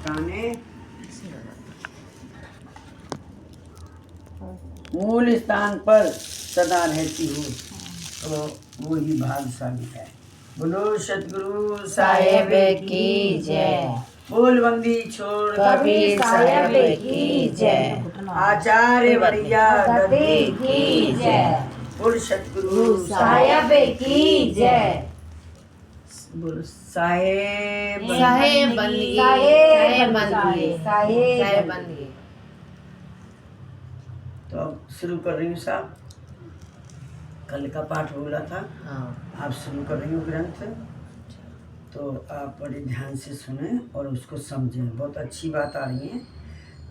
ठिकाने मूल स्थान पर सदा रहती हो तो वो ही भाग्यशाली है। बोलो सतगुरु साहेब की जय। बोल बंदी छोड़ कबीर साहेब की जय। आचार्य बढ़िया गद्दी की जय। बोल सतगुरु साहेब की जय। बोल साहेब साहेब बंदगी, साहेब बंदगी, साहेब बंदगी। तो अब शुरू कर रही हूँ साहब। कल का पाठ बोला था, आप शुरू कर रही हूँ ग्रंथ, तो आप बड़े ध्यान से सुने और उसको समझें। बहुत अच्छी बात आ रही है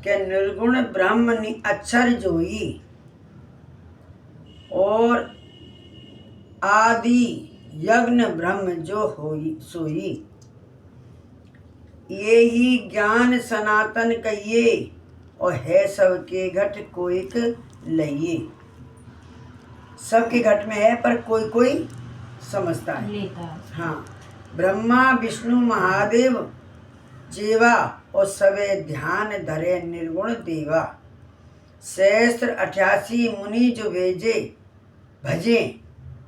कि निर्गुण ब्रह्म अक्षर जोई और आदि यज्ञ ब्रह्म जो होई सोई, ये ही ज्ञान सनातन कहिए और है सबके घट कोई लइए। सबके घट में है पर कोई कोई समझता है। हाँ, ब्रह्मा विष्णु महादेव जेवा और सवे ध्यान धरे निर्गुण देवा। सहस्त्र 88 मुनि जो भेजे भजे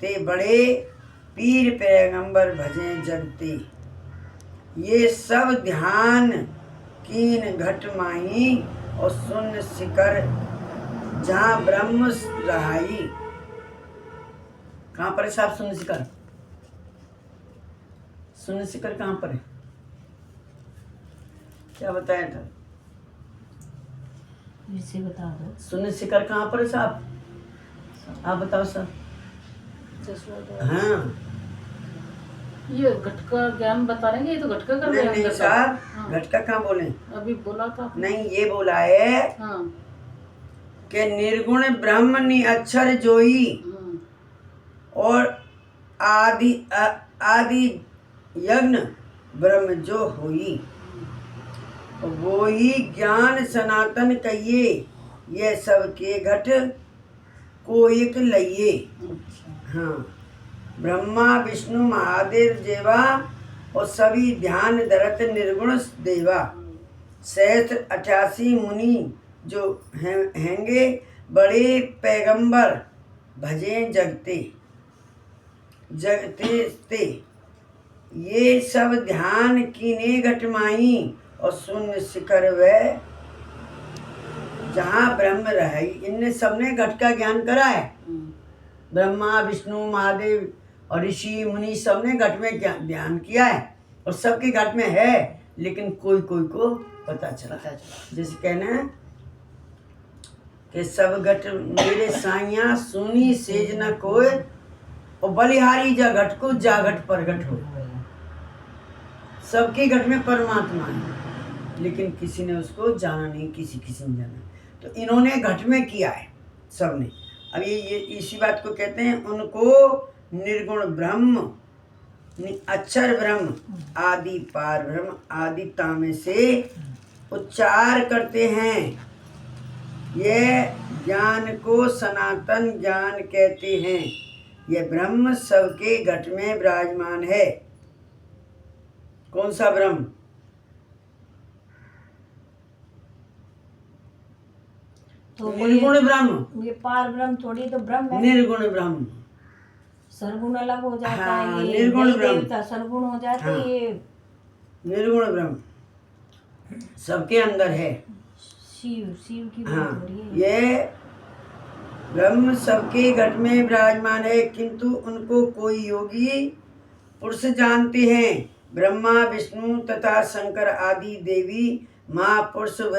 ते बड़े पीर पैगंबर भजे जगते। ये सब ध्यान कीन घट माही और सुन शिखर जहाँ ब्रह्म रहाई। कहाँ पर है साहब शून्य शिखर? शून्य शिखर कहाँ पर है? क्या बताया था? इसे बता दो। शून्य शिखर कहाँ पर है साहब? आप बताओ सर। हाँ, ये घट का ज्ञान बता रहे हैं। ये तो घट का कर रहे हैं। नहीं साहब, घट का कहाँ बोले? अभी बोला था आपने। नहीं, ये बोला है हाँ। कि निर्गुण ब्रह्म नि अक्षर जोई और आदि यज्ञ ब्रह्म जो होई, वो ही ज्ञान सनातन कहिए, ये सबके घट कोइक लइए। हाँ, ब्रह्मा विष्णु महादेव जेवा और सभी ध्यान धरत निर्गुण देवा। सहस्त्र 88 मुनि जो हैंगे बड़े पैगंबर भजे जगते ते। ये सब ध्यान कीने घटमाई और शून्य शिखर वह जहाँ ब्रह्म रहे। इनने सबने घट का ज्ञान करा है। ब्रह्मा विष्णु महादेव और ऋषि मुनि सबने घट में ध्यान किया है और सबके घट में है, लेकिन कोई कोई को पता चला। जैसे कहना है कि सब घट मेरे साइया सुनी सेज न कोय और बलिहारी जा घट को जा घट प्रगट हो। सबके घट में परमात्मा है, लेकिन किसी ने उसको जाना नहीं, किसी ने जाना। तो इन्होंने घट में किया है सबने। अब ये इसी बात को कहते हैं, उनको निर्गुण ब्रह्म अक्षर ब्रह्म आदि पार ब्रह्म आदि तामे से उच्चार करते हैं। यह ज्ञान को सनातन ज्ञान कहते हैं। यह ब्रह्म सबके घट में विराजमान है। कौन सा ब्रह्म? तो निर्गुण ब्रह्म। ये पार ब्रह्म थोड़ी तो ब्रह्म है। निर्गुण ब्रह्म। सरगुण अलग हो जाता हाँ, है। ये निर्गुण ब्रह्म। देवता सरगुण हो जाती है। हाँ, ये निर्गुण ब्रह्म सबके अंदर है। शिव की हाँ, बात हो रही है। ये ब्रह्म सबके घट में विराजमान है, किंतु उनको कोई योगी पुरुष जानते हैं। ब्रह्मा विष्णु तथा शंकर आदि देवी महापुरुष व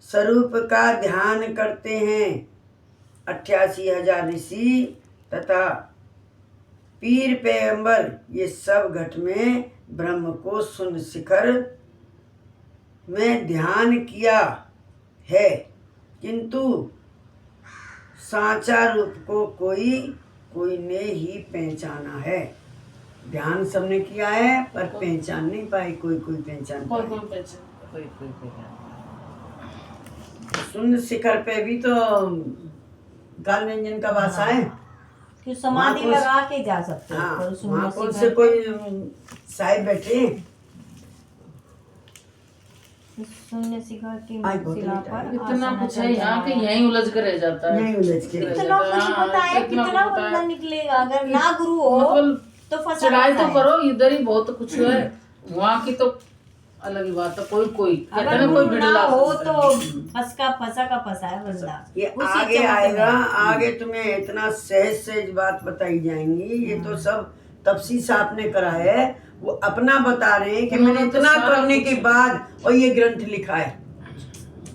स्वरूप का ध्यान करते हैं। 88,000 ऋषि तथा पीर पैगंबर ये सब घट में ब्रह्म को शून्य शिखर में ध्यान किया है, किंतु सांचा रूप को कोई ने ही पहचाना है। ध्यान सबने किया है पर पहचान नहीं पाए, कोई पहचान कोई पाए। पहचान। शून्य शिखर पे भी तो काल व्यंजन का वासा है। कि समाधि लगा के जा सकते हैं। हाँ, कोई शून्य वहाँ कौन शिखर से कोई साहिब बैठे शून्य शिखा की आज बहुत शिला लेट पर आया। इतना आसना कुछ है यहाँ के, चल यहीं उलझ कर रह जाता है। नहीं उलझ के रह इतना जाता है, कुछ हाँ, पता है, इतना कितना कुछ पता बंदा है। निकलेगा अगर ना गुरु हो मतलब तो फंसा चढ़ाई रहता तो है। करो, इधर ही बहुत कुछ है, वहाँ की तो अलग ही बात है। कोई कोई कहते हैं अगर ना, कोई गुरु ना बिरला हो सुनता तो है। फंसा है बंदा। ये उसी आगे चमक आएगा, में। आगे तुम्हें इतना सहज सहज बात बताई जाएंगी। ये तो सब तपसी साहब ने करा है, वो अपना बता रहे हैं कि मैंने उन्होंने तो इतना सारा करने कुछ- के बाद और ये ग्रंथ लिखा है।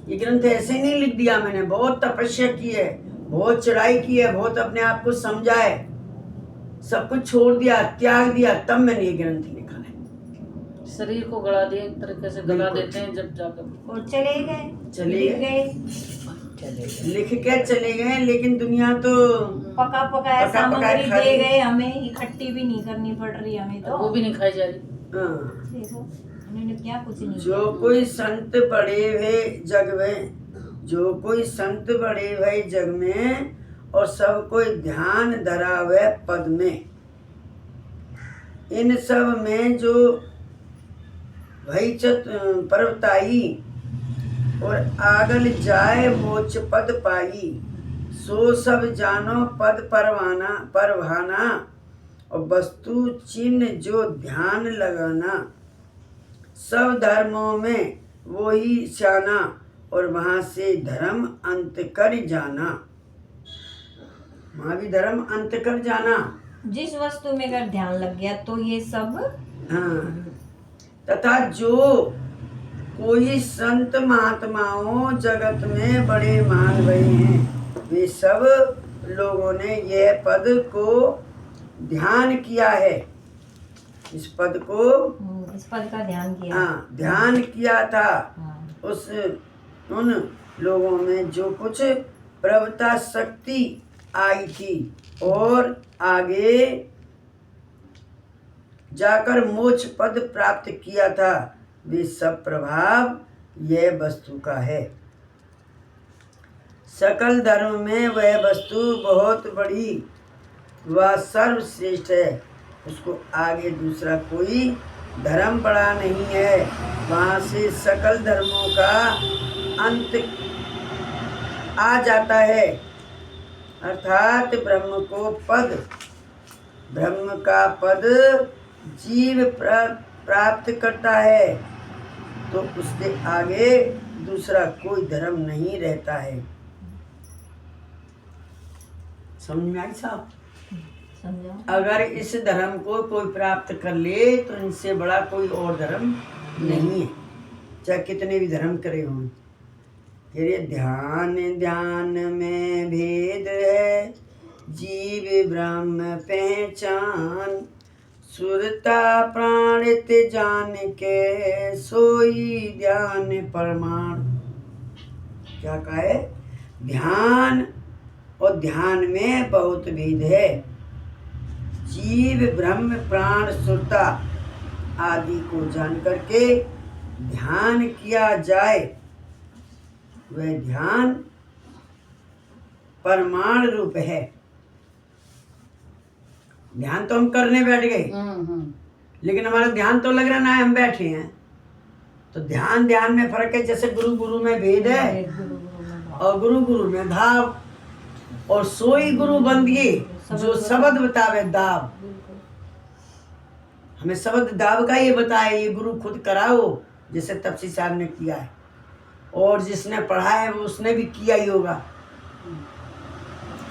ये ग्रंथ ऐसे नहीं लिख दिया मैंने, बहुत तपस्या की है, बहुत चढ़ाई की है, बहुत अपने आप को समझा है, सब कुछ छोड़ दिया, त्याग दिया, तब मैंने ये ग्रंथ लिखा है। शरीर को गड़ा दिया, एक तरीके से गला बिल्कुल। देते हैं जब जाकर। और चले चले गए लिख के चले गए, लेकिन दुनिया तो पका पकाया पका सामग्री खा दे ली। गए हमें, इकट्ठी भी नहीं करनी पड़ रही हमें तो। वो भी नहीं खाई जा रही। हाँ। देखो उन्होंने क्या कुछ नहीं जो कोई संत बड़े हुए जग में, जो कोई संत बड़े हुए जग में, और सब कोई ध्यान धरा हुए पद में, इन सब में जो भई पर्वताई और आगल जाए मोच पद पाई, सो सब जानो पद परवाना, और वस्तु चिन्ह जो ध्यान लगाना, सब धर्मों में वो ही शाना, और वहाँ से धर्म अंत कर जाना। वहाँ भी धर्म अंत कर जाना। जिस वस्तु में अगर ध्यान लग गया तो ये सब। हाँ। तथा जो कोई संत महात्माओं जगत में बड़े मान रहे हैं, वे सब लोगों ने यह पद को ध्यान किया है। इस पद को इस पद का ध्यान किया। हाँ, ध्यान किया था। हाँ। उन लोगों में जो कुछ प्रभुता शक्ति आई थी और आगे जाकर मोक्ष पद प्राप्त किया था, वे सब प्रभाव यह वस्तु का है। सकल धर्म में वह वस्तु बहुत बड़ी व सर्वश्रेष्ठ है, उसको आगे दूसरा कोई धर्म बड़ा नहीं है। वहाँ से सकल धर्मों का अंत आ जाता है, अर्थात ब्रह्म का पद जीव प्राप्त करता है, तो उसके आगे दूसरा कोई धर्म नहीं रहता है। समझ में आई साहब? समझा। अगर इस धर्म को कोई प्राप्त कर ले तो इनसे बड़ा कोई और धर्म नहीं है, चाहे कितने भी धर्म करे हों। ये ध्यान ध्यान में भेद है, जीव ब्रह्म पहचान, सुरता प्राणित जान के, सोई ध्यान प्रमाण। क्या कहा है? ध्यान और ध्यान में बहुत भेद है। जीव ब्रह्म प्राण सुरता आदि को जान करके ध्यान किया जाए, वह ध्यान परमाण रूप है। ध्यान तो हम करने बैठ गए, लेकिन हमारा ध्यान तो लग रहा ना हम बैठे हैं। तो ध्यान ध्यान में फर्क है। जैसे गुरु गुरु में भेद है और गुरु गुरु में भाव, और सोई गुरु बंदिए जो शब्द बतावे दाव। हमें शब्द दाव का ये बताए, ये गुरु खुद कराओ, जैसे तपसी साहब ने किया है, और जिसने पढ़ा है वो उसने भी किया ही होगा।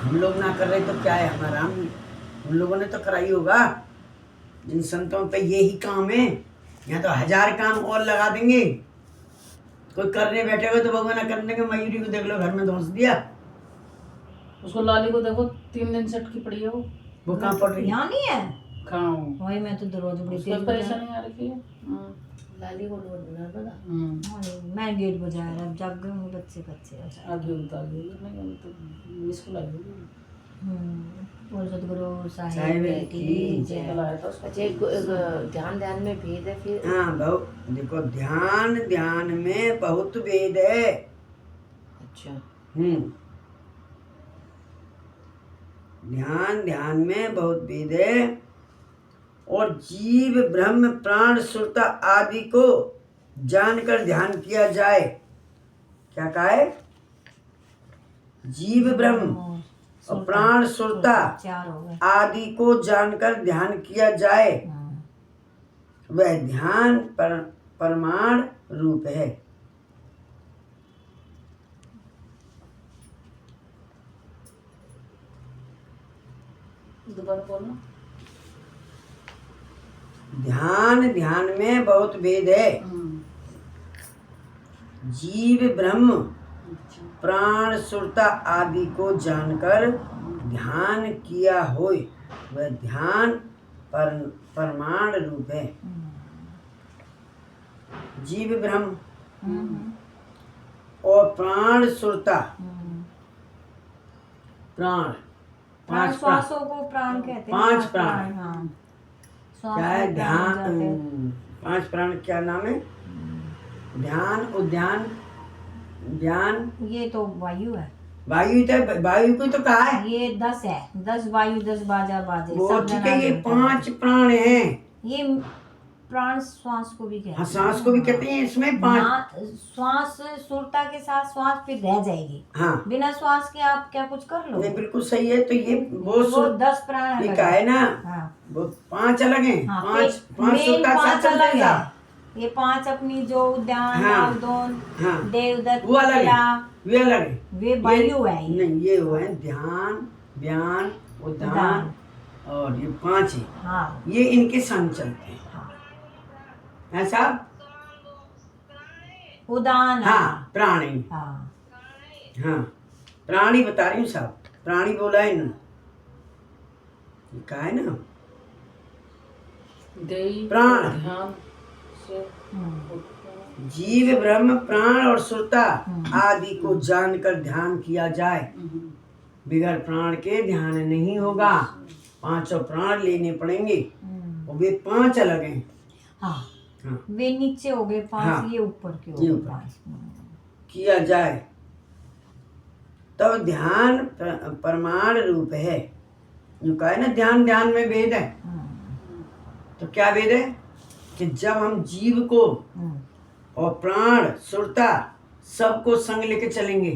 हम लोग ना कर रहे तो क्या है हमारा, हम लोगों ने तो करा ही होगा। जिन संतों पे यही काम है, यहाँ तो 1000 काम और लगा देंगे। कोई करने बैठेगा तो भगवान करने के, मयूरी को देख लो घर में धोस दिया। उसको लाली को देखो 3 दिन से अटकी पड़ी है वो कहाँ पड़ रही है? यहाँ नहीं है। कहाँ वही मैं तो दरवाजे बड़ी उसको तेज परेशानी आ रखी है। लाली को मैं गेट बजा रहा, अब जाग गए होंगे बच्चे आगे उतार नहीं तो मिसकुल आई होगी। बोल सतगुरु साहिब साहिब की की जय। जय। लाया था उसको। अच्छा ध्यान ध्यान में भेद है फिर। हाँ बहुत, देखो ध्यान ध्यान में बहुत भेद है। अच्छा। ध्यान ध्यान में बहुत भेद है, और जीव ब्रह्म प्राण सुरता आदि को जानकर ध्यान किया जाए। क्या कहा है? जीव ब्रह्म और प्राण सुरता 4 हो गए। आदि को जानकर ध्यान किया जाए, वह ध्यान परमाण रूप है। दोबारा बोलना। ध्यान में बहुत भेद है। जीव ब्रह्म प्राण सुरता आदि को जानकर ध्यान किया होय, वह ध्यान परमाण रूप है। जीव ब्रह्म और प्राण सुरता, प्राण प्राण 5 प्राण, श्वासों को प्राण कहते हैं। 5 प्राण। हाँ। क्या है? में प्राण हो जाते ध्यान। हैं। 5 प्राण क्या नाम है? ध्यान, उद्यान, ध्यान। ये तो वायु है। वायु तो वायु को तो कहा है। ये 10 है। 10 वायु 10 बाजा बाजे। वो सब ठीक है, ये जना 5 प्राण हैं। ये प्राण श्वास को भी कहते हाँ, हैं। सांस को भी कहते हैं। इसमें 5। श्वास सुरता के साथ श्वास फिर रह जाएगी। हाँ, बिना श्वास के आप क्या कुछ कर लो। नहीं बिल्कुल सही है। तो ये वो 10 प्राण ये अलग का है ना, हाँ। वो 5 अलग हैं। हाँ, 5 मेन सुरता 5 साथ अलग चलेगा। है। ये 5 अपनी जो उद्यान, हाँ। नावदोन, हाँ, देवदत्त, वो अलग है, किला, वे अलग है। वे वायु है। ये नहीं, ये हुए हैं ध्यान, व्यान, उद्यान और ये 5 है। हाँ। ये इनके संग चलते हैं। ऐसा उदान। हाँ, प्राणी। हाँ। हाँ, प्राणी बता रही हूँ साहब। प्राणी बोला है ना, ये कहा है ना, देही प्राण। ध्यान से जीव ब्रह्म प्राण और सुरता आदि को जानकर ध्यान किया जाए, बिगर प्राण के ध्यान नहीं होगा। 5 प्राण लेने पड़ेंगे और वे 5 अलग हैं। हाँ। हाँ, वे नीचे हो गए 5। हाँ। ये ऊपर के हो ये गए ऊपर। 5। किया जाए तब ध्यान परमाण रूप है। जो कहा है ना, ध्यान में भेद है। तो क्या भेद है? कि जब हम जीव को और प्राण सुरता सबको संग लेके चलेंगे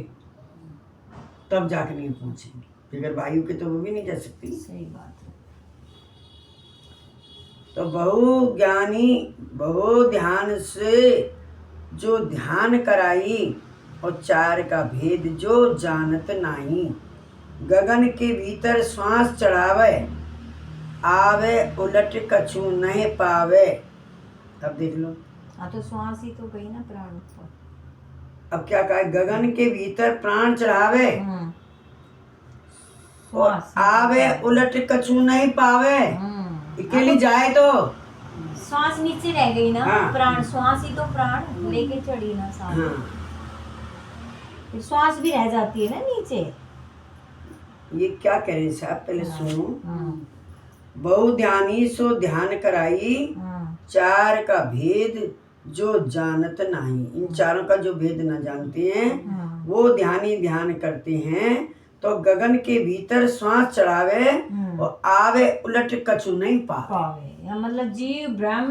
तब जाके नहीं पहुंचेंगे। अगर वायु के तो वो भी नहीं जा सकती। सही बात है। तो बहु ध्यान से जो ध्यान कराई और 4 का भेद जो जानत नाही, गगन के भीतर श्वास चढ़ावे, आवे उलट कछु नहीं पावे। अब देख लो। हाँ, तो श्वास ही तो गई ना प्राण ऊपर। अब क्या कहा? गगन के भीतर प्राण चढ़ावे और श्वास आवे उलट कछु नहीं पावे। अकेली जाए तो श्वास नीचे रह गई ना। हाँ। प्राण श्वास ही तो प्राण लेके चढ़ी ना साथ। हाँ, फिर श्वास भी रह जाती है ना नीचे। ये क्या कह रहे हैं साहब? पहले सुनो। बहु ध्यानी सो ध्यान कराई, 4 का भेद जो जानत नहीं। इन 4 का जो भेद न जानते हैं वो ध्यानी ध्यान करते हैं तो गगन के भीतर श्वास चढ़ावे और आवे उलट कछु नहीं पावे। मतलब जीव ब्रह्म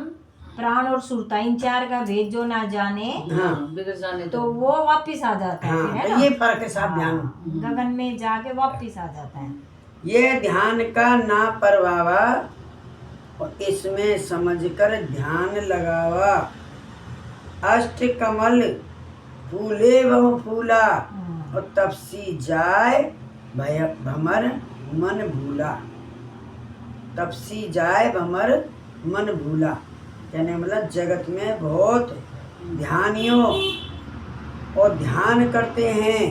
प्राण और सुरता, इन 4 का भेद जो ना जाने, बिगड़ जाने तो वो वापिस आ जाता है। हाँ, फिर है तो ना? ये फर्क है साहब। ध्यान गगन में जाके वापिस आ जाता है। ये ध्यान का ना परवावा और इसमें समझकर ध्यान लगावा। अष्ट कमल फूले वह फूला और तपसी जाए भमर मन भूला। तपसी जाए भमर मन भूला कहने मतलब जगत में बहुत ध्यानियों और ध्यान करते हैं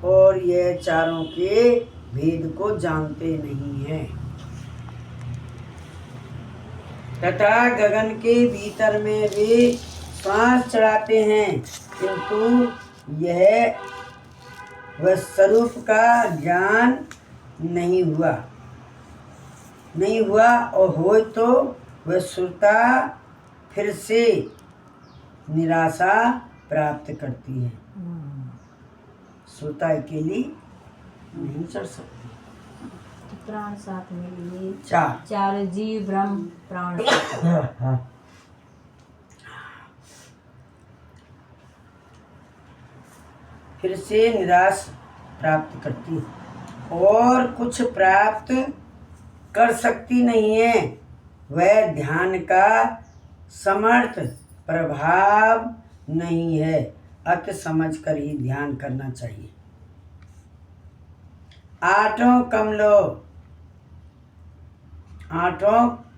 और ये 4 के भेद को जानते नहीं हैं। तथा गगन के भीतर में वे श्वास चढ़ाते हैं, किंतु यह वह स्वरूप का ज्ञान नहीं हुआ और हो तो वह सुरता फिर से निराशा प्राप्त करती है। सुरता अकेली नहीं चढ़ सकती। तो प्राण साथ में लिए 4 जीव ब्रह्म प्राण। फिर से निराश प्राप्त करती है और कुछ प्राप्त कर सकती नहीं है। वह ध्यान का समर्थ प्रभाव नहीं है। अत समझ कर ही ध्यान करना चाहिए। आठों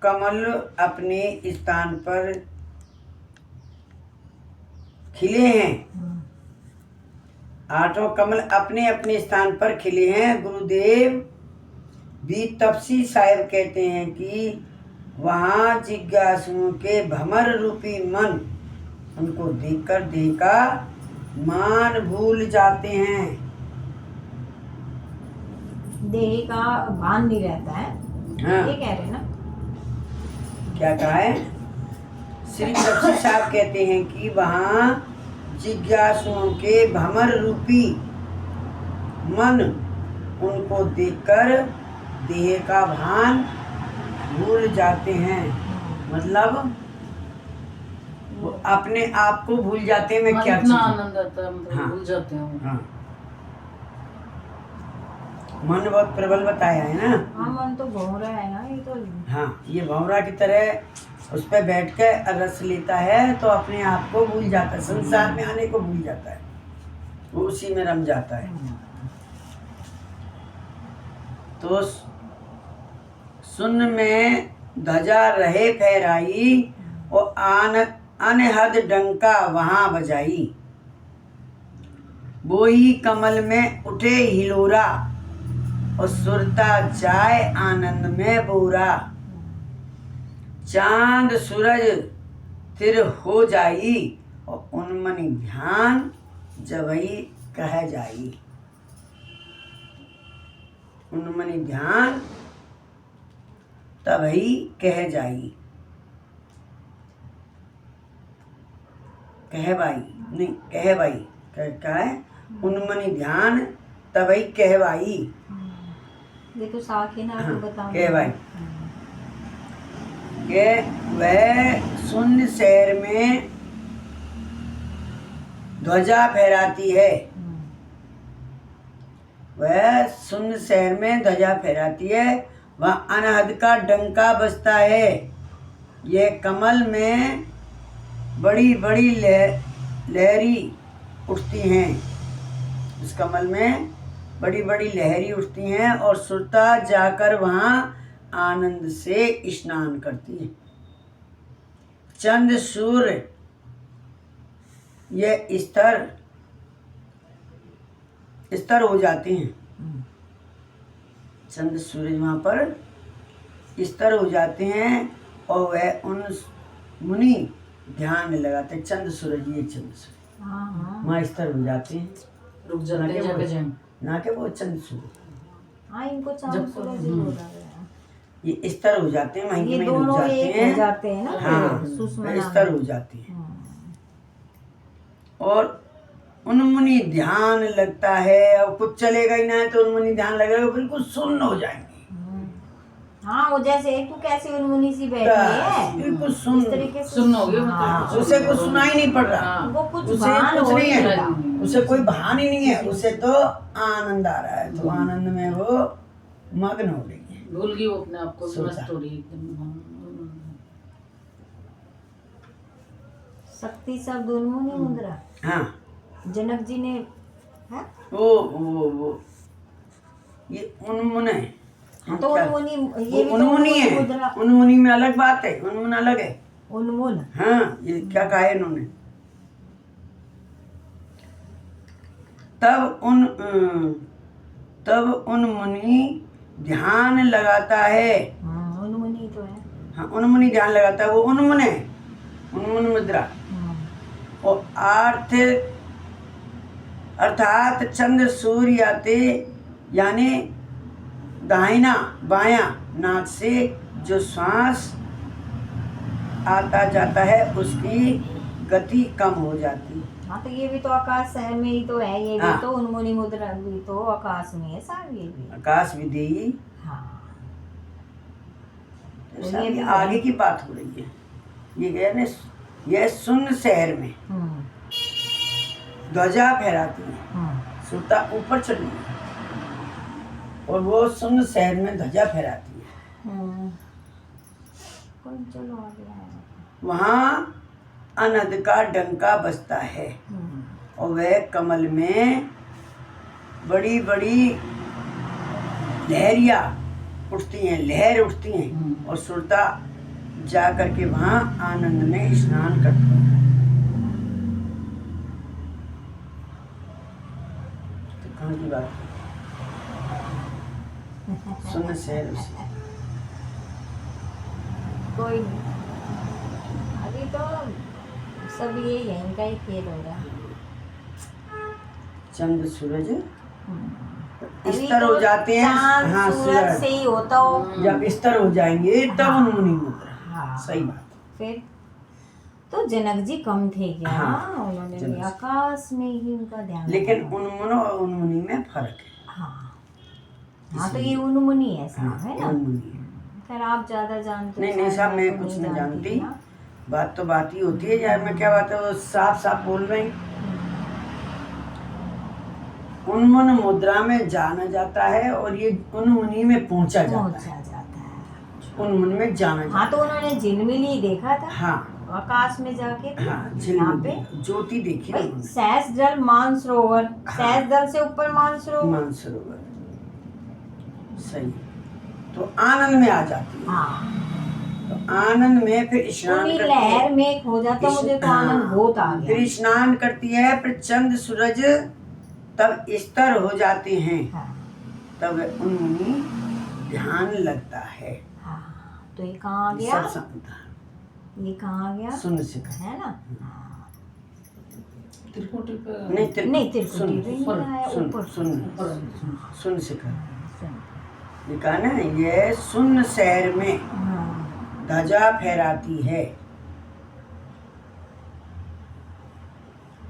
कमल अपने स्थान पर खिले हैं। आठों कमल अपने अपने स्थान पर खिले हैं। गुरुदेव भी तपसी साहिब कहते हैं कि वहाँ जिज्ञासुओं के भमर रूपी मन उनको देखकर देह का मान भूल जाते हैं। देह का भान नहीं रहता है। हाँ। ये कह रहे हैं ना। क्या कहा है? श्री तपसी साहब कहते हैं कि वहाँ जिज्ञासुओं के भमर रूपी मन उनको देखकर देह का भान भूल जाते हैं। मतलब वो अपने आप को भूल जाते हैं। मैं क्या इतना चीज़ हूँ। आनंद आता है, मतलब हाँ। भूल जाते हैं। हाँ, मन बहुत प्रबल बताया है ना। हाँ, मन तो भौरा है ना ये तो। हाँ, ये भंवरा की तरह उस पर बैठ के रस लेता है तो अपने आप को भूल जाता है, संसार में आने को भूल जाता है, वो उसी में रम जाता है। तो सुन में ध्वजा रहे फहराई और अनहद डंका वहां बजाई। वो ही कमल में उठे हिलोरा और सुरता जाए आनंद में बोरा। चांद सूरज तिर हो जाई और उन्मनी ध्यान जबई कह जाई। उन्मनी ध्यान तबही कह जाई। कहवाई नहीं, कहवाई क्या है? उन्मनी ध्यान तबही कहवाई। देखो साखी ना हाँ, बताओ। कहवाई के वह शून्य शहर में ध्वजा फहराती है। वह शून्य शहर में ध्वजा फहराती है। वह अनहद का डंका बजता है। यह कमल में बड़ी बड़ी लहरी उठती हैं। इस कमल में बड़ी बड़ी लहरी उठती हैं और सुरता जाकर वहाँ आनंद से स्नान करती है। चंद्र सूर्य ये स्तर हो जाते हैं। चंद्र सूरज वहाँ पर स्तर हो जाते हैं और वह उन मुनि ध्यान में लगाते हैं। चंद्र सूरज, ये चंद्र सूरज वहाँ स्तर हो जाते हैं। रुक जाते हैं जाके जाएं। ना के वो चंद्र सूरज, हाँ, इनको चांद सूरज ही बोला गया है। ये स्तर हो जाते हैं। वहीं ये के वहीं दोनों रुक एक हो जाते हैं ना। हाँ, सुषमा स्तर हो जाते हैं। और उन्मुनि ध्यान लगता है। अब कुछ चलेगा ही ना तो उन्मुनि ध्यान लगेगा, बिल्कुल सुन्न हो जाएंगे। हाँ, वो जैसे तू कैसे उन्मुनी सी बैठी है, बिल्कुल इस सुन्न। तरीके से सुन्न हो गया मतलब। हाँ, उसे कुछ सुनाई नहीं पड़ रहा। हाँ। वो कुछ उसे भान कुछ हो नहीं नहीं है। रहा। उसे कोई भान ही नहीं है। उसे तो आनंद आ रहा है। तो आनंद में वो मग्न हो रही है। भूल गई वो अपने आप को, सोचा। मस्त हो रही है एकदम। शक्ति शब्द उन्मुनी मुद्रा हाँ, जनक जी ने है? वो ये उन्मुन है। तो क्या? उन्मुनी, वो ये भी तो उन्मुनी है। मुद्रा। उन्मुनी में अलग बात है, उन्मुन अलग है। उन्मुन। हाँ, ये क्या कहा है इन्होंने? तब उन्मुनी ध्यान लगाता है। उन्मुनी तो है। हाँ, उन्मुनी ध्यान लगाता है। वो उन्मुन है, उन्मुन मुद्रा। और अर्थात चंद्र सूर्य आते यानी दाहिना बायां नाक से जो श्वास आता जाता है उसकी गति कम हो जाती है। हाँ, तो ये भी तो आकाश शहर में ही तो है। ये भी हाँ। तो उन्मुनी मुद्रा भी तो आकाश में है साहब। ये भी आकाश विदेही। हाँ, तो सब ये आगे की बात हो रही है। ये गया ने यह शून्य शहर में ध्वजा फहराती है। सुरता ऊपर चढ़ी है और वो सुन शहर में ध्वजा फहराती है। कौन चलो आगे आया। वहाँ अनहद का डंका बजता है और वह कमल में बड़ी बड़ी लहरियाँ उठती हैं, लहर उठती हैं और सुरता जा करके वहाँ आनंद में स्नान करती है। तो कहाँ की बात है? सुन शहर उसे कोई नहीं, अभी तो सब ये यहीं का ही खेल हो रहा है। चंद सूरज अभी स्तर हो तो जाते हैं। चाँद हाँ, सूरज से ही होता हो। जब स्तर हो जाएंगे तब हाँ। उन्मुनी मुद्रा। हाँ। सही बात। फिर तो जनक जी कम थे क्या? हाँ, उन्होंने जनक भी जी। आकाश में ही उनका ध्यान लेकिन रखा। उन्मुन और उन्मुनी में फर्क है। हाँ हाँ, तो ये उन्मुनी है साहब, हाँ, है ना? उन्मुनी है। खैर आप ज्यादा जानते हो। नहीं नहीं शायद साहब, मैं तो कुछ नहीं जानती जानती। ना। बात तो बात ही होती है यार, मैं क्या बात है वो साफ साफ बोल रहे हैं। उन्मुन मुद्रा में जाना जाता है और ये उन्मुनी में पहुंचा जाता है। पहुंचा जाता है। उन्मुन में जाना हाँ, जाता तो उन्होंने झिलमिली देखा था। है। हाँ आकाश में जाके थे। हाँ, यहाँ झिलमिली पे ज्योति देखी ना भाई उन्होंने। सहस जल मानसरोवर, सहस जल से ऊपर मानसरोवर। मानसरोवर सही। तो आनंद में आ जाती है। हाँ, तो आनंद में फिर स्नान पूरी करती है। लहर में खो जाता, मुझे तो आनंद बहुत आ गया। फिर स्नान करती है, फिर चंद सूरज तब स्तर हो जाते हैं। हाँ तब उन्मुनी ध्यान लगता है। हाँ, तो ये कहाँ आ गया? सत्संग ये कहाँ आ गया? सुन सिखा। है ना? हाँ। त्रिकुटी पे नहीं नहीं, तिरकुटी सुन पे नहीं आया, सुन ऊपर। सुन सुन सिखा। सुन। ये कहा ना, ये सुन शहर में हाँ ध्वजा फहराती है,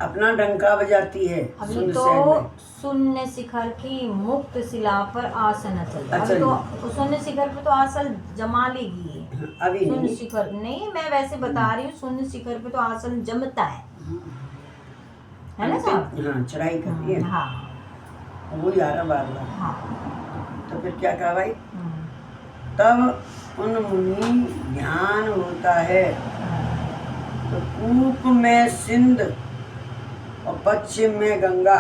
अपना डंका बजाती है। अभी सुन तो शहर में। शून्य शिखर की मुक्त शिला पर आसन चल। अच्छा अभी तो शून्य शिखर पे तो आसन जमा लेगी ये। अभी शून्य नहीं। शिखर नहीं, मैं वैसे बता रही हूँ, शून्य शिखर पे तो आसन जमता है ना साहब? हाँ, चढ़ाई करती है। हाँ वो यार बार बार। हाँ। तो फिर क्या कहा भाई? तब उन्मुनी ध्यान होता है। तो पूर्व में सिंध और पश्चिम में गंगा।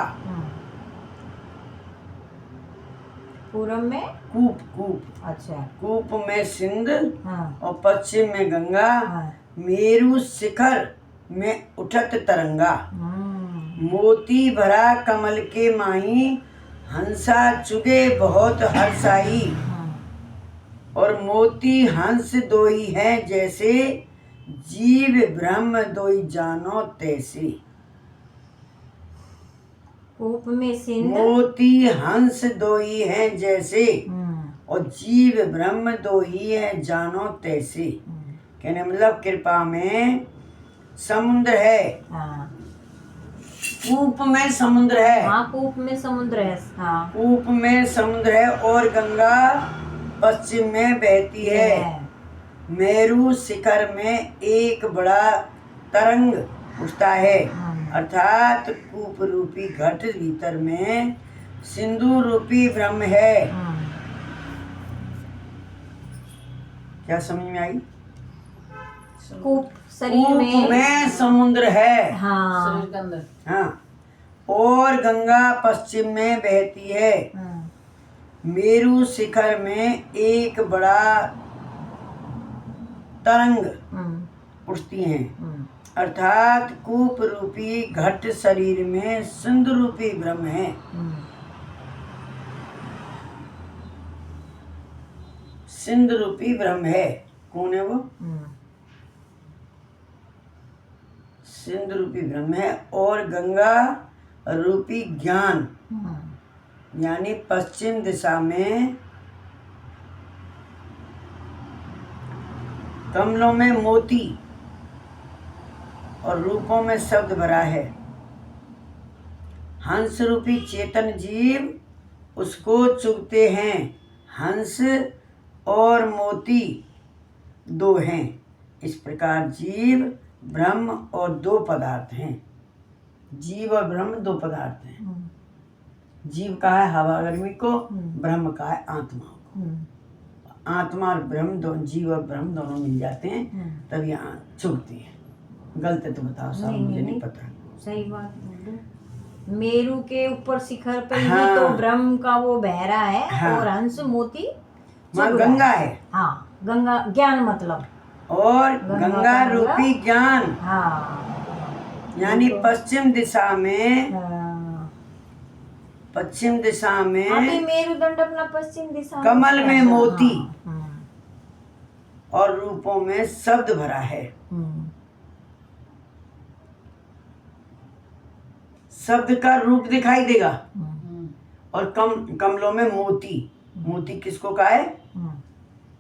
पूरब में कूप कूप अच्छा। कूप में सिंध हाँ और पश्चिम में गंगा। हाँ। मेरु शिखर में उठत तरंगा। हम्म। मोती भरा कमल के माही, हंसा चुगे बहुत हर्षाई। और मोती हंस दोई है जैसे, जीव ब्रह्म दोई जानो तैसे। कूप में सिंध। मोती हंस दोई है जैसे और जीव ब्रह्म दोई है जानो तैसे। कहने मतलब कृपा में समुद्र है। हाँ कूप में समुद्र है। हाँ, कूप में समुद्र है। हाँ कूप में समुद्र है और गंगा पश्चिम में बहती है। मेरू शिखर में एक बड़ा तरंग उठता है, अर्थात कूप रूपी घट भीतर में सिंधु रूपी ब्रह्म है। क्या समझ में आई? कूप शरीर कूप में समुद्र है। हाँ शरीर के अंदर। हाँ, और गंगा पश्चिम में बहती है। मेरू शिखर में एक बड़ा तरंग उठती हैं, अर्थात कूप रूपी घट शरीर में सिंधु रूपी ब्रह्म है। सिंधु रूपी ब्रह्म है। कौन है वो? सिंधु रूपी ब्रह्म है। और गंगा रूपी ज्ञान, यानी पश्चिम दिशा में कमलों में मोती और रूपों में शब्द भरा है। हंस रूपी चेतन जीव उसको चुगते हैं। हंस और मोती दो हैं। इस प्रकार जीव ब्रह्म और दो पदार्थ हैं। जीव और ब्रह्म दो पदार्थ हैं। जीव कहा है हवा गर्मी को, ब्रह्म कहा है आत्मा को। आत्मा और ब्रह्म दोनों, जीव और ब्रह्म दोनों मिल जाते हैं तब यहाँ चुभती है। गलत है तो बताओ साहब, मुझे नहीं पता। सही बात बोल। मेरू के ऊपर शिखर पे ही हाँ। तो ब्रह्म का वो बह रहा है, हाँ। और हंस मोती माँ चुभ रहा गंगा है, हाँ, गंगा ज्ञान मतलब, और गंगा गंगा का रूपी ज्ञान, हाँ, यानी पश्चिम दिशा में, हाँ। पश्चिम दिशा में अभी मेरुदंड अपना पश्चिम दिशा कमल में मोती हाँ, और रूपों में शब्द भरा है। शब्द का रूप दिखाई देगा, और कमलों में मोती। मोती किसको कहा है?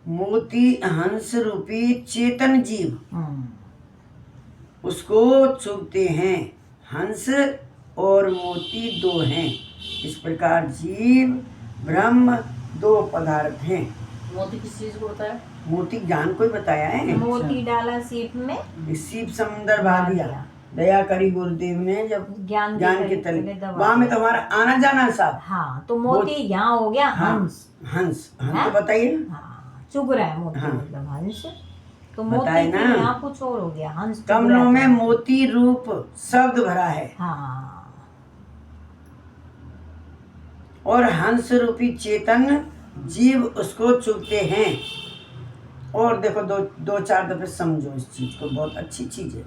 मोती हंस रूपी चेतन जीव, उसको चुभते हैं। हंस और मोती दो हैं। इस प्रकार जीव ब्रह्म दो पदार्थ हैं। मोती किस चीज को बताया? मोती ज्ञान को ही बताया है। मोती डाला सीप में, सीप समुंदर भा दिया, दया करी गुरुदेव ने जब ज्ञान के तले, वहां में तुम्हारा आना जाना साहब। हाँ, तो मोती यहाँ हो गया हंस। हंस तो बताइए। हाँ, चुभ रहा है मोती, मतलब हंस। तो मोती बताए ना, यहाँ कुछ और हो गया, हंस चुभ कमलों रहा में था। मोती रूप शब्द भरा है, हाँ, और हंस रूपी चेतन जीव उसको चुभते हैं। और देखो दो चार दफे समझो इस चीज को, बहुत अच्छी चीज है।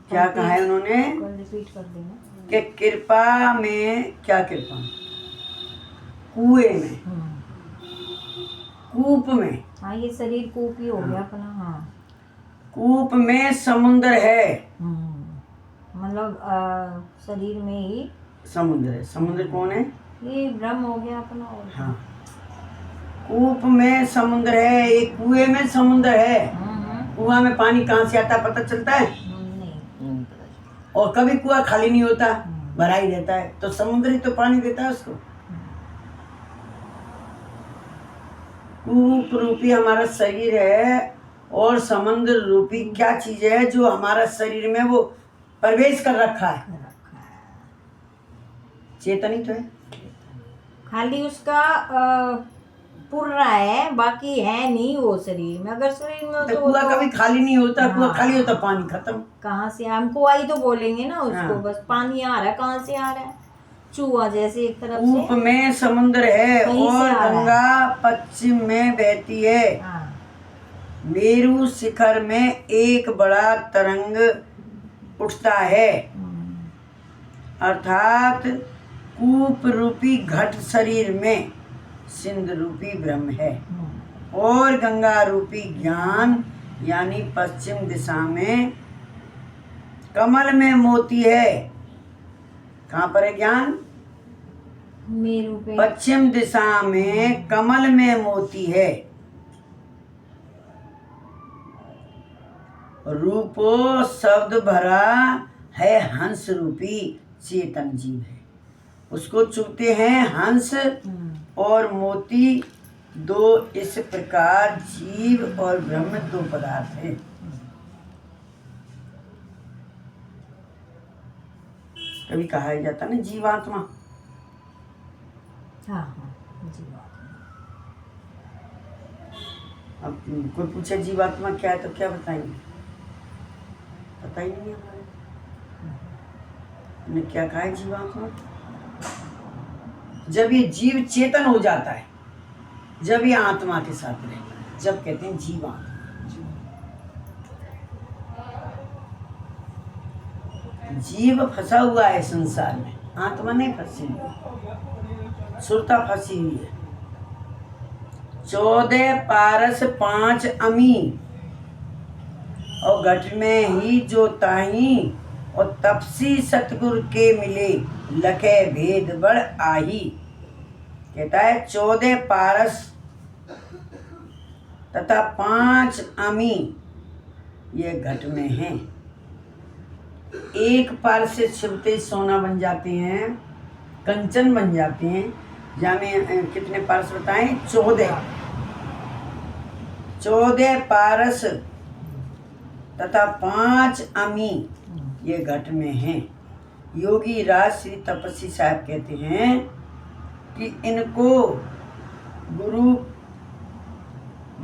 क्या कहा है उन्होंने? रिपीट कर देना कि कृपा में, क्या कृपा में? कुएं में, कूप में। हाँ, ये शरीर कूप ही हो गया अपना। हाँ, कूप में समुद्र है, मतलब शरीर में ही समुद्र है। समुद्र कौन है? ये ब्रह्म हो गया अपना। और हाँ, कूप में समुद्र है, एक कुएं में समुद्र है। कुआं में पानी कहाँ से आता पता चलता है? नहीं, और कभी कुआं खाली नहीं होता, भरा ही रहता है। तो समुद्र ही तो पानी देता है उसको। कूप रूपी हमारा शरीर है, और समुद्र रूपी क्या चीज है जो हमारा शरीर में वो प्रवेश कर रखा है? चेतन ही तो है। खाली उसका पुर रहा है, बाकी है नहीं वो शरीर में। अगर शरीर में तो कुआं कभी खाली नहीं होता। कुआं खाली होता पानी खत्म। कहाँ से हमको आई तो बोलेंगे ना उसको। हाँ। बस पानी आ रहा है, कहाँ से आ रहा है? चूहा जैसे एक तरफ कूप से, में समुद्र है, कहीं से और आ रहा है। गंगा पश्चिम में बहती है। हाँ, मेरू शिखर में एक बड़ा तरंग उठता है, अर्थात कूप रूपी घट शरीर में सिंध रूपी ब्रह्म है, और गंगा रूपी ज्ञान यानी पश्चिम दिशा में कमल में मोती है। कहाँ पर है ज्ञान? मेरू पे पश्चिम दिशा में कमल में मोती है। रूपो शब्द भरा है, हंस रूपी चेतन जीव है, उसको चुभते हैं हंस और मोती दो। इस प्रकार जीव और ब्रह्म दो पदार्थ हैं। कभी कहा जाता ना जीवात्मा। हाँ, जीवात्मा। अब कोई पूछे जीवात्मा क्या है तो क्या बताएंगे? पता ही नहीं है हमारे ने क्या कहा है जीवात्मा। जब ये जीव चेतन हो जाता है, जब ये आत्मा के साथ रहता है, जब कहते हैं जीवात्मा। जीव फंसा हुआ है संसार में, आत्मा नहीं फंसी हुई, सुरता फंसी हुई है। 14 पारस 5 अमी, और घट में ही जो ताही, और तपसी सतगुरु के मिले, लखे भेद बड़ आही। कहता है 14 पारस तथा 5 अमी ये घट में हैं। एक पारस से छिपते सोना बन जाते हैं, कंचन बन जाते हैं। जाने कितने पारस बताएं? 14 पारस तथा 5 अमी ये घट में हैं। योगी राज श्री तपस्वी साहब कहते हैं कि इनको गुरु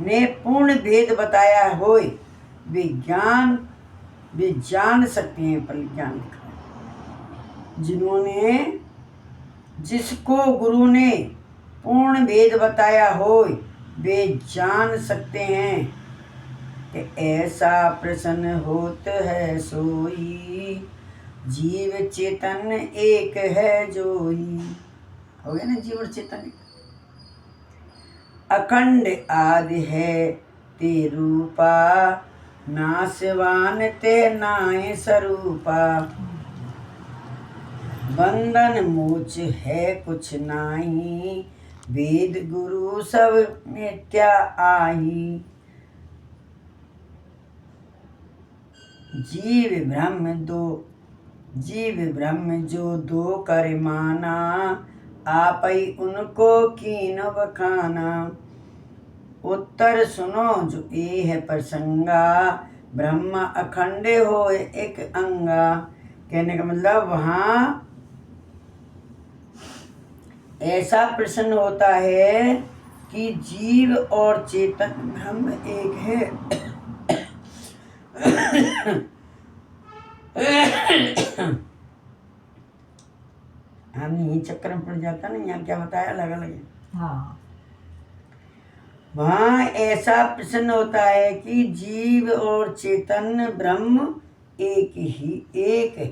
ने पूर्ण भेद बताया होए, वे जान सकते हैं परिज्ञान का। जिसको गुरु ने पूर्ण भेद बताया होए, वे जान सकते हैं कि ऐसा प्रसन्न होत है सोई, जीव चेतन एक है जोई। हो गया ना, जीव और चेतन अखंड आदि है ते रूपा, नासवान ते नाय स्वरूपा, बंधन मोच है कुछ नाही, वेद गुरु सब मिथ्या आही। जीव ब्रह्म जो दो कर माना, आपई उनको कीन बखाना। उत्तर सुनो जो ये है प्रसंगा, ब्रह्म अखंड हो एक अंगा। कहने का मतलब वहाँ ऐसा प्रश्न होता है कि जीव और चेतन ब्रह्म एक है। हम यही चक्कर में पड़ जाता ना, यहाँ क्या बताया अलग अलग है। हाँ, वहाँ ऐसा प्रश्न होता है कि जीव और चेतन ब्रह्म एक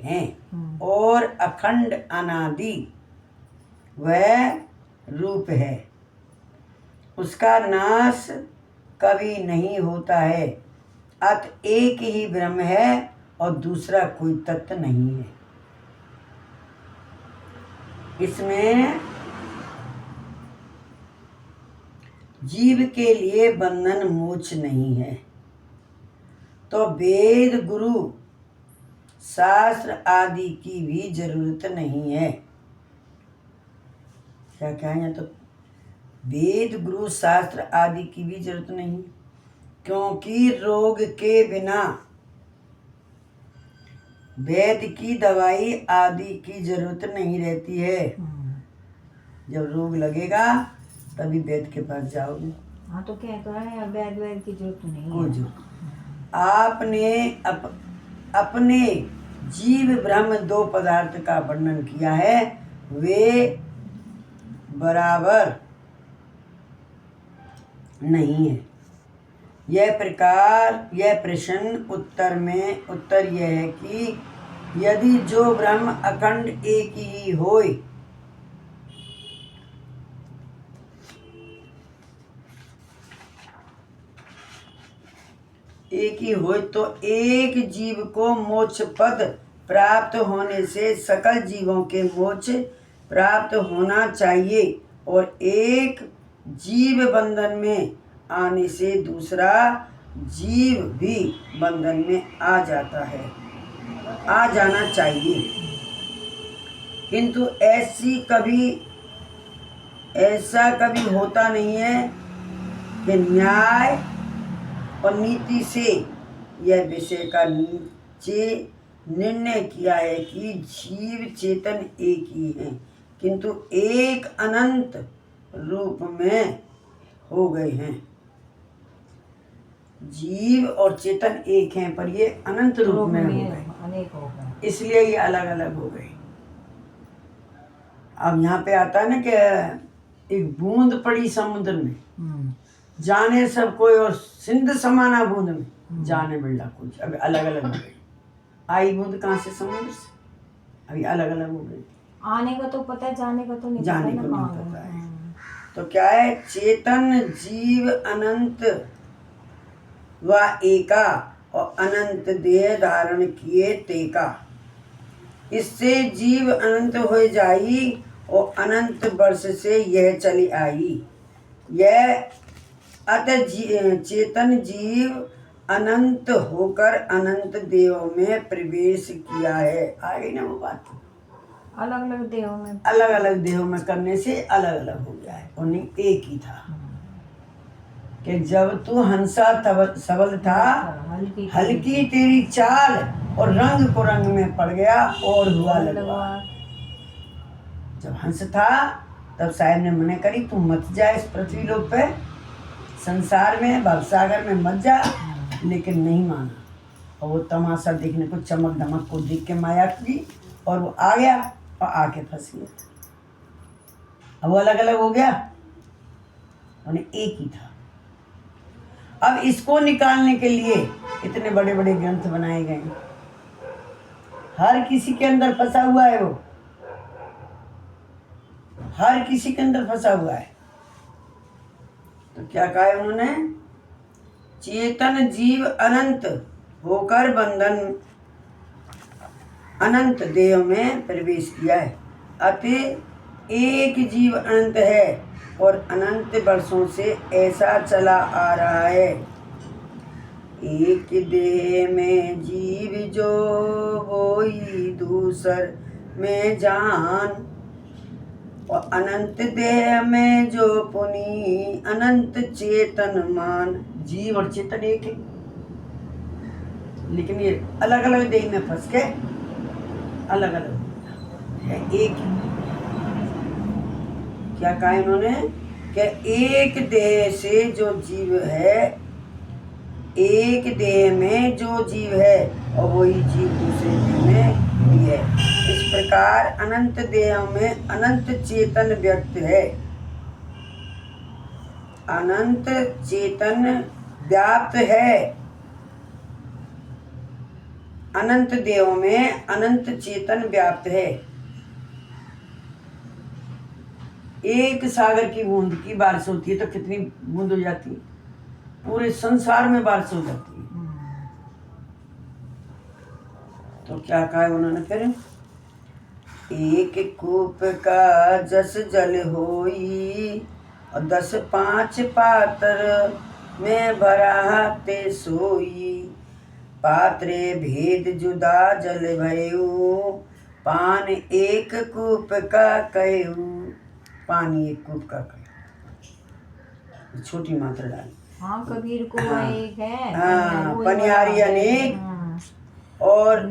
हैं और अखंड अनादि वह रूप है, उसका नाश कभी नहीं होता है। अत एक ही ब्रह्म है और दूसरा कोई तत्व नहीं है। इसमें जीव के लिए बंधन मोक्ष नहीं है, तो वेद गुरु शास्त्र आदि की भी जरूरत नहीं है। क्या है, तो वेद गुरु शास्त्र आदि की भी जरूरत नहीं, क्योंकि रोग के बिना वैद्य की दवाई आदि की जरूरत नहीं रहती है। जब रोग लगेगा तभी वैद्य के पास जाओगे। हाँ, तो क्या है, वैद्य की जरूरत नहीं कोई है। जरूरत। आपने अपने जीव ब्रह्म दो पदार्थ का वर्णन किया है, वे बराबर नहीं है। यह प्रश्न उत्तर यह है कि यदि जो ब्रह्म अखंड एक ही होए, तो एक जीव को मोक्ष पद प्राप्त होने से सकल जीवों के मोक्ष प्राप्त होना चाहिए, और एक जीव बंधन में आने से दूसरा जीव भी बंधन में आ जाना चाहिए। किंतु ऐसा कभी होता नहीं है कि न्याय और नीति से यह विषय का नीचे निर्णय किया है कि जीव चेतन एक ही हैं, किंतु एक अनंत रूप में हो गए हैं। जीव और चेतन एक हैं, पर ये अनंत रूप में हो गए, अनेक हो गए, इसलिए ये अलग अलग हो गए। अब यहाँ पे आता है ना कि एक बूंद पड़ी समुद्र में, जाने सब कोई, और सिंध समाना बूंद में जाने बिल्ला कुछ। अभी अलग अलग हो गई। आई बूंद कहाँ से? समुद्र से। अभी अलग अलग हो गई। आने का तो पता है, जाने का तो नहीं जाने पता को ना। नहीं पता है। तो क्या है, चेतन जीव अनंत व एका, और अनंत देह धारण किए तेका। इससे जीव अनंत हो जाई, और अनंत वर्ष से यह चली आई। यह अतः चेतन जीव अनंत होकर अनंत देहों में प्रवेश किया है। आ गई ना वो बात? अलग अलग देहों में, अलग अलग देहों में करने से अलग अलग हो गया है, और नहीं एक ही था। कि जब तू हंसा सबल था, हल्की तेरी चाल, और रंग को रंग में पड़ गया और हुआ लगवा। जब हंस था तब साहब ने मना करी, तू मत जा इस पृथ्वी लोक पे, संसार में भवसागर में मत जा, लेकिन नहीं माना। और वो तमाशा देखने को, चमक धमक को देख के माया की, और वो आ गया और आके फंस गया। अब वो अलग अलग हो गया, उन्हें एक ही था। अब इसको निकालने के लिए इतने बड़े बड़े ग्रंथ बनाए गए। हर किसी के अंदर फंसा हुआ है, वो हर किसी के अंदर फंसा हुआ है। तो क्या कहा है उन्होंने? चेतन जीव अनंत होकर बंधन अनंत देह में प्रवेश किया है। अतः एक जीव अनंत है और अनंत वर्षों से ऐसा चला आ रहा है। एक देह में जीव जो वही दूसर में जान, और अनंत देह में जो पुनी अनंत चेतन मान। जीव और चेतन एक है, लेकिन ये अलग अलग देह में फंस के अलग अलग है, एक ही। क्या कहा इन्होंने कि एक देह से जो जीव है, एक देह में जो जीव है और वही जीव दूसरे देह में भी है। इस प्रकार अनंत देह में अनंत चेतन व्यक्त है। अनंत चेतन व्याप्त है। अनंत देहों में अनंत चेतन व्याप्त है। एक सागर की बूंद की बारिश होती है तो कितनी बूंद हो जाती है? पूरे संसार में बारिश हो जाती है। तो क्या कहा उन्होंने फिर? एक कूप का जस जल होई और 10 5 पात्र में भरा ते सोई। पात्रे भेद जुदा जल भयऊ, पान एक कूप का कहू। पानी एक कूप का कहू, छोटी मात्रा डाली। हाँ, कबीर को एक है। हाँ, पनियारी अनेक और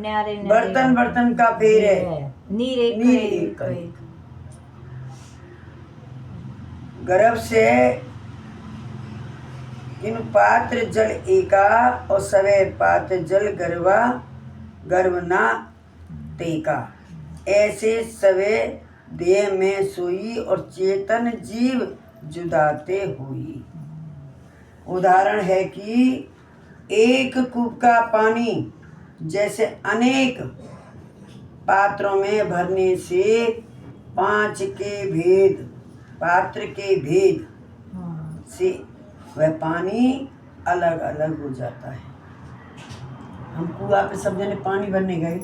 बर्तन बर्तन का फेर है, नीर एक गर्भ से किन पात्र जल एका, और सवे पात्र जल गर्वा गर्भ ना तेका। ऐसे सवे देह में सोई और चेतन जीव जुदाते हुई। उदाहरण है कि एक कूप का पानी जैसे अनेक पात्रों में भरने से 5 के भेद, पात्र के भेद से वह पानी अलग अलग हो जाता है। हम कुआं पे सब जने पानी भरने गए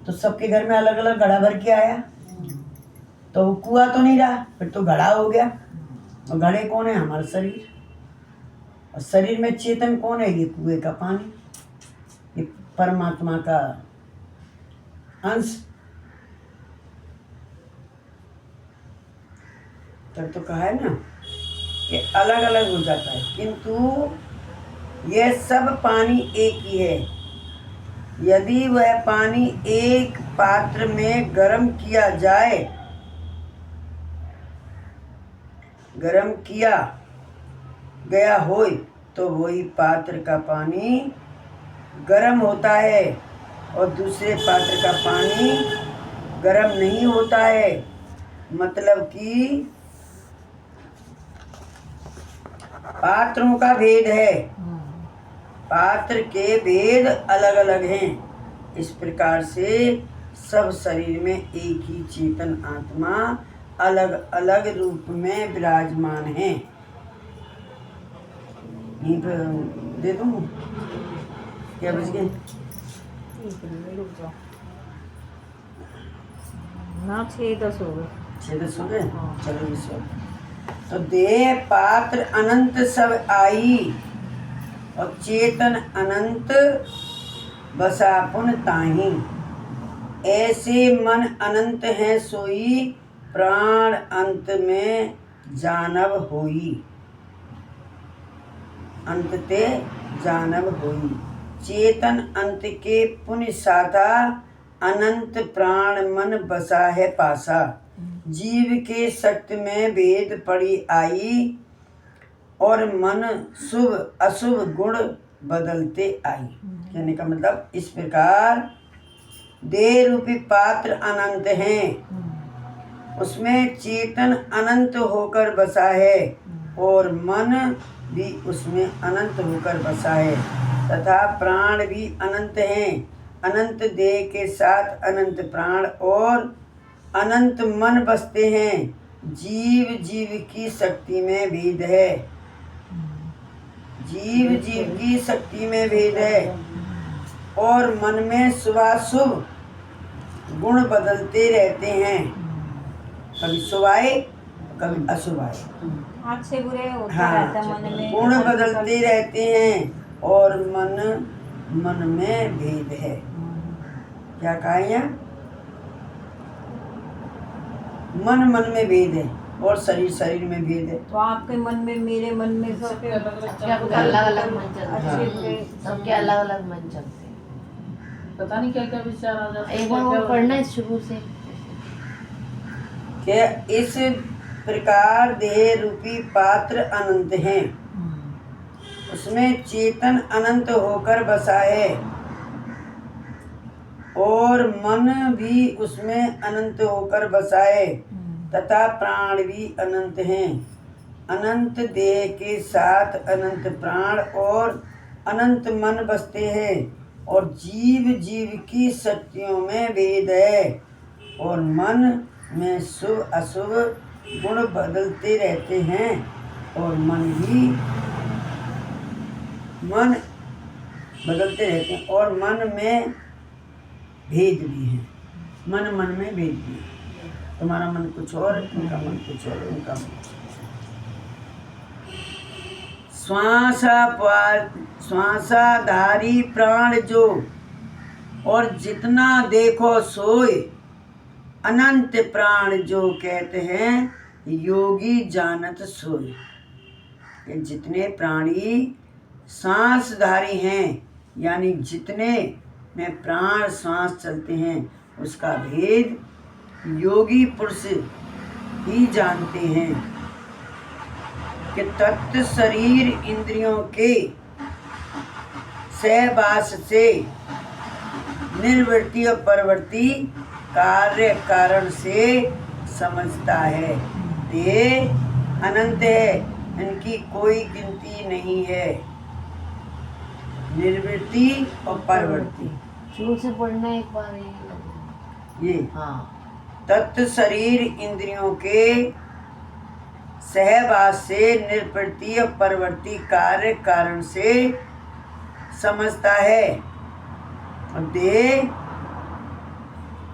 तो सबके घर में अलग अलग घड़ा भर के आया, तो वो कुआं तो नहीं रहा, फिर तो घड़ा हो गया। और घड़े कौन है? हमारा शरीर। और शरीर में चेतन कौन है? ये कुएं का पानी, ये परमात्मा का अंश। तब तो कहा है ना कि अलग अलग हो जाता है, किंतु यह सब पानी एक ही है। यदि वह पानी एक पात्र में गर्म किया जाए, गर्म किया गया हो, तो वही पात्र का पानी गर्म होता है और दूसरे पात्र का पानी गर्म नहीं होता है। मतलब कि पात्रों का भेद है, पात्र के भेद अलग अलग हैं। इस प्रकार से सब शरीर में एक ही चेतन आत्मा अलग अलग रूप में विराजमान है। यहीं पर दे दूँ? क्या बच गए? ना 6-10 हो गए। 6-10 हो गए? चलो विश्व। तो देह पात्र अनंत सब आई, और चेतन अनंत बसा पुन ताही। ऐसे मन अनंत है सोई, प्राण अंत में जानव होई। अंत ते जानव होई। चेतन अंत के पुण्य साथा, अनंत प्राण मन बसा है पासा। जीव के शक्ति में भेद पड़ी आई, और मन शुभ अशुभ गुण बदलते आई। कहने का मतलब इस प्रकार देह रूपी पात्र अनंत हैं, उसमें चेतन अनंत होकर बसा है और मन भी उसमें अनंत होकर बसा है, तथा प्राण भी अनंत हैं। अनंत देह के साथ अनंत प्राण और अनंत मन बसते हैं। जीव जीव की शक्ति में भेद है, जीव जीव की शक्ति में भेद है, और मन में शुभाशुभ गुण बदलते रहते हैं। कभी शुभ आए कभी अशुभ आए, अच्छे बुरे होते हाँ, रहता है मन में, गुण बदलते रहते हैं, और मन में भेद है। क्या कहा यहाँ? मन में भेद है और शरीर में भेद है। तो आपके मन में, मेरे मन में, सबके सबके अलग अलग मन चलते अच्छे हैं, बुरे सबके अलग अलग मन चलते हैं। पता नहीं क्या क्या विचार आ जाते हैं। एक बार वो पढ़ना है शुरू से। कि इस प्रकार देह रूपी पात्र अनंत हैं, उसमें चेतन अनंत होकर बसा है, और मन भी उसमें अनंत होकर बसा है, तथा प्राण भी अनंत हैं। अनंत देह के साथ अनंत प्राण और अनंत मन बसते हैं, और जीव जीव की शक्तियों में भेद है, और मन में शुभ अशुभ गुण बदलते रहते हैं, और मन बदलते रहते हैं, और मन में भेद भी है। मन में भेद भी है। तुम्हारा मन कुछ और, उनका मन कुछ और, उनका मन श्वासाधारी प्राण जो, और जितना देखो सोए, अनंत प्राण जो कहते हैं योगी जानत सोए। ये जितने प्राणी सांसधारी हैं, यानी जितने में प्राण सांस चलते हैं, उसका भेद योगी पुरुष ही जानते हैं। कि तत्व शरीर इंद्रियों के सहवास से निर्वृत्ति और परवर्ती कार्य कारण से समझता है। देह अनंत है, इनकी कोई गिनती नहीं है। निर्वृत्ति और परवर्ती, शुरू से पढ़ना एक बार ये हाँ। तत्व शरीर इंद्रियों के सहवास से निर्वृत्ति और परवर्ती कार्य कारण से समझता है। और देह,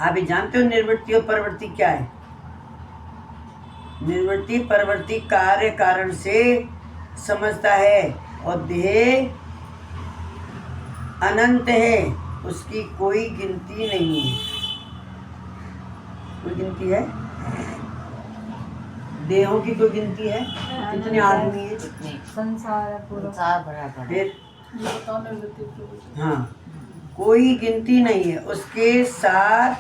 आप जानते हो निर्वृत्ति और परवर्ती क्या है? निर्वृत्ति परवर्ती कार्य कारण से समझता है, और देह अनंत है, उसकी कोई गिनती नहीं है। कोई गिनती है? देहों की कोई गिनती है? कितने आदमी है? संसार है पूरा। संसार भरा पड़ा। फिर ये बताओ निर्वृत्ति प्रवृत्ति। हाँ, कोई गिनती नहीं है। उसके साथ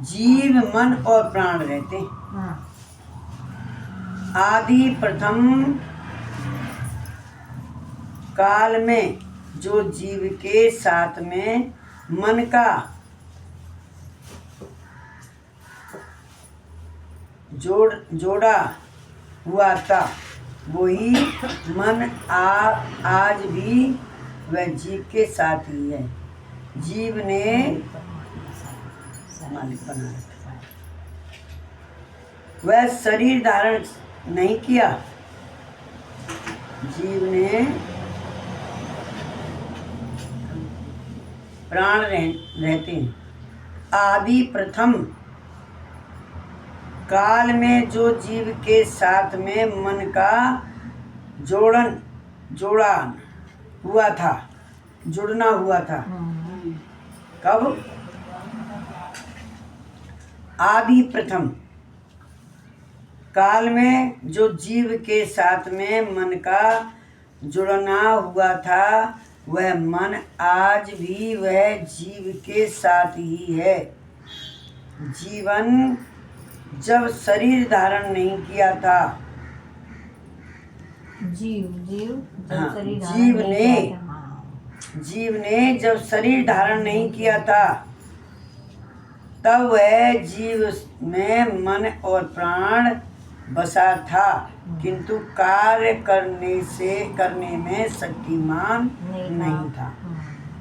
जीव मन और प्राण रहते हैं। हाँ। आदि प्रथम काल में जो जीव के साथ में मन का जोड़ा हुआ था, वही मन आज भी वह जीव के साथ ही है। जीव ने मालिक बना रखा है। वह शरीर धारण नहीं किया, जीव ने प्राण रहते हैं। आदि प्रथम काल में जो जीव के साथ में मन का जोड़ान हुआ था, जुड़ना हुआ था। कब? आदि प्रथम काल में जो जीव के साथ में मन का जुड़ना हुआ था, वह मन आज भी वह जीव के साथ ही है। जीवन जब शरीर धारण नहीं किया था, जीव हाँ, जब शरीर धारण जीव नहीं ने किया था, हाँ। जीव ने जब शरीर धारण नहीं किया था, तब वह जीव में मन और प्राण बसा था, किंतु कार्य करने में शक्तिमान नहीं था।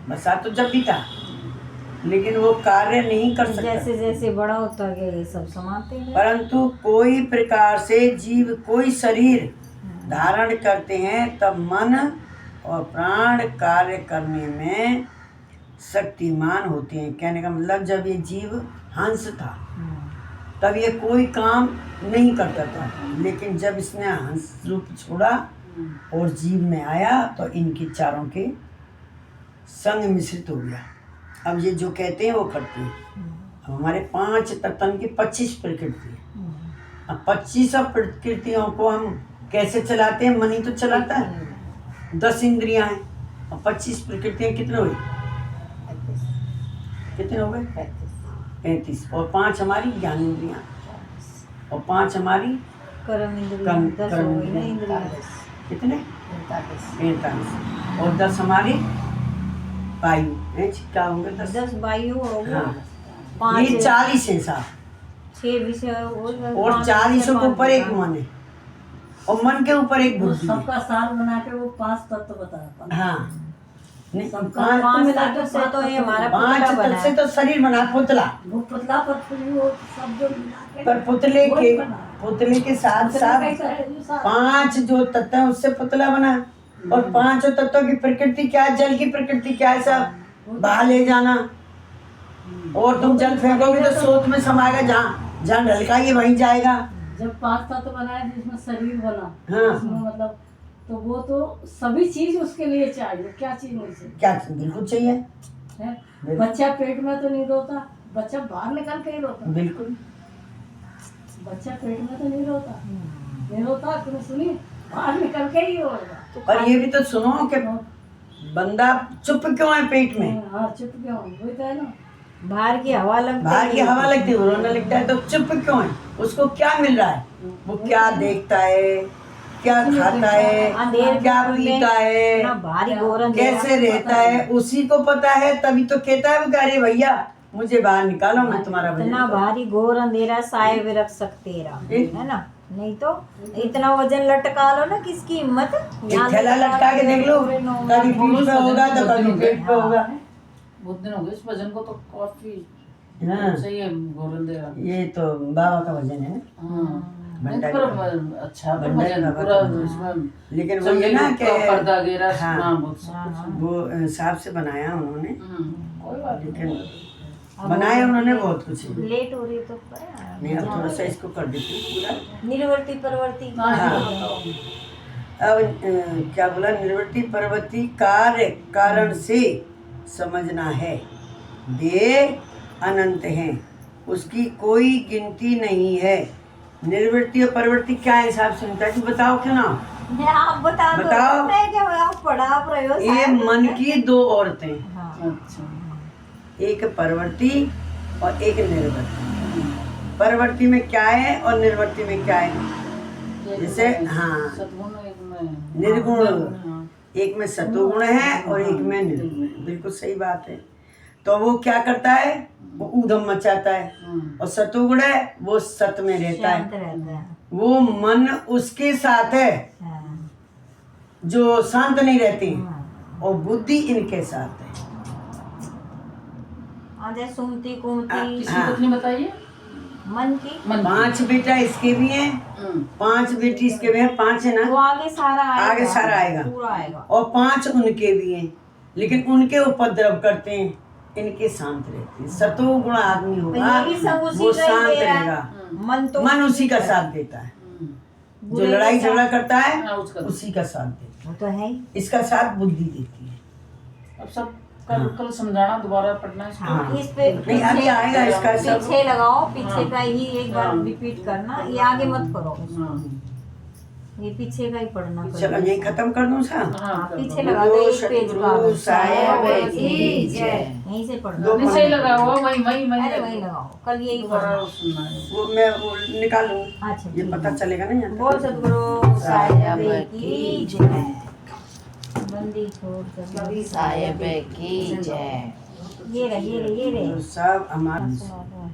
बसा तो जब भी था, लेकिन वो कार्य नहीं कर सकता। जैसे जैसे बड़ा होता गया ये सब समाते हैं। परंतु कोई प्रकार से जीव कोई शरीर धारण करते हैं, तब मन और प्राण कार्य करने में शक्तिमान होते हैं। कहने का मतलब, जब ये जीव हंस था तब ये कोई काम नहीं करता था, लेकिन जब इसने हंस रूप छोड़ा और जीव में आया, तो इनके चारों के संग मिश्रित हो गया। अब ये जो कहते हैं वो करते हैं। अब हमारे 5 तत्व की 25 प्रकृति है। अब 25 प्रकृतियों को हम कैसे चलाते हैं? मन ही तो चलाता है। 10 इंद्रियां हैं और 25 प्रकृतियां कितने हुई? कितने हो गए? 35। और 5 हमारी ज्ञान इंद्रियां और 5 हमारी कर्म इंद्रिय, कर्म 10 हो गई ना इंद्रियां। कितने? 45। और 10 हमारी वायु है। क्या होंगे? 10 वायु हो गया। हाँ, 5 ये 40 है साहब। 6 विषय और 40 के ऊपर एक मन है और मन के ऊपर एक बुद्धि है। सबका सार बना के वो 5 तत्व बताया। हाँ, नहीं, सबका 5 तत्व से तो ये हमारा पुतला बना तत्व से है। तो शरीर बना, पुतला। वो पुतला पर फिर वो सब जो मिला के पर पुतले के साथ साथ कैसा है ये सारा? 5 जो तत्व है उससे पुतला बना। और 5 तत्वों की प्रकृति क्या है? जल की प्रकृति क्या है? सब बहा ले जाना। और तुम जल फेंकोगे तो स्रोत में समाएगा, जहाँ ढलकाएंगे वहीं जाएगा। जब 5 तत्व बनाया जिसमें शरीर बना, हाँ। उसमें मतलब तो वो तो सभी चीज उसके लिए चाहिए। क्या चीज नहीं चाहिए क्या बिल्कुल चाहिए, है? बच्चा पेट में तो नहीं रोता, बच्चा बाहर निकल के ही रोता। बिल्कुल। बच्चा पेट में तो नहीं रोता, नहीं रोता। तुम सुनिए, बाहर निकल के ही होगा। और ये भी तो सुनो कि बंदा चुप क्यों है पेट में? हाँ, चुप क्यों? वही तो है ना। बाहर की हवा लगती बाहर की हवा लगती है, रोना लगता है, तो चुप क्यों है? उसको क्या मिल रहा है? वो क्या देखता है, क्या खाता है, अंधेर क्या में पीता है, इतना भारी घोर अंधेरा कैसे रहता है, उसी को पता है। तभी तो कहता है वो, अरे भैया मुझे बाहर निकालो, मैं तुम्हारा वजन इतना करूं। भारी घोर अंधेरा साए में रख सकते रहा, है ना? नहीं तो इतना वजन लटका लो ना, किसकी हिम्मत? एक थैला लटका के देख लो, कभी पीठ पे होगा तो कभी पेट पे होगा। बहुत दिन हो गए इस वजन को, तो काफी हाँ, सही है। गोरन दे रहा। ये तो बाबा का वजन है ना। हाँ, भंडारी पर बाबा। अच्छा पर भंडारी वजन बाबा पूरा का। इसमें लेकिन वो ये ना कि पर्दा गेरा हाँ, बहुत सब कुछ। वो साहब से बनाया उन्होंने, कोई बात नहीं। लेकिन बनाया उन्होंने बहुत कुछ। लेट हो रही है तो नहीं, अब थोड़ा सा इसको कर देती हूँ पूरा। निर्वर्ती परवर्ती हाँ, अब क्या बोला? निर्वृत्ति परवर्ती कार्य कारण से समझना है। वे अनंत हैं, उसकी कोई गिनती नहीं है। निर्वृत्ति और परवर्ती क्या है? हिसाब सुनता है, तू बताओ क्यों ना? आप बता दो। बताओ। मैं क्या, आप पढ़ा आप रहे हो ये शायद। मन की 2 औरतें, हाँ। अच्छा। एक परवर्ती और एक निर्वृत्ति। परवर्ती में क्या है और निर्वृत्ति में क्या है? जैसे हाँ, सद्गुण एक में निर्गुण, हाँ। एक में सतोगुण है और एक में निर्गुण है। बिल्कुल सही बात है। तो वो क्या करता है? वो ऊधम मचाता है। और सतोगुण है, वो सत में रहता शांत है। रहता है। वो मन उसके साथ है हाँ। जो शांत नहीं रहती, हाँ। और बुद्धि इनके साथ है। जैसे सुमती कुमती किसी पत्नी बताइए। मन की, मन 5 बेटा इसके भी हैं, 5 बेटी इसके भी हैं। 5 है वो ना, आगे सारा आएगा। आगे सारा आएगा। पूरा आएगा। और 5 उनके भी हैं, लेकिन उनके उपद्रव करते हैं, इनके शांत रहते हैं। सतोगुण आदमी होगा ये भी सब उसी वो का ही शांत दे रहा है। रहेगा। मन तो मन उसी का साथ देता है। जो बुरे लड़ाई के साथ- झगड़ा करता हाँ, है उसका। उसी का साथ देता वो तो है ही। है। इसका साथ बुद्धि देती है। अब सब कल समझाना, दोबारा पढ़ना इसको। हाँ। इस पे नहीं, अभी आएगा इसका सब। पीछे लगाओ, पीछे हाँ। का ही एक बार हाँ। रिपीट करना, ये आगे मत करो। हाँ। ये पीछे का ही पढ़ना चलो यही खत्म कर दूं सा। हाँ कर पीछे दो। लगा दो एक पेज का गुरु साहेब की जय। यहीं से पढ़ना दो नीचे ही लगा हुआ वही वही वही अरे वही लगाओ कल यही दोबारा पढ़ना सुनना है। वो मैं वो निकालूं, अच्छा ये ठीक पता है। चलेगा ना यहाँ बोल सतगुरु साहेब की जय। बंदी छोड़ सभी साहेब की जय। ये रहे सब हमारे सुनो।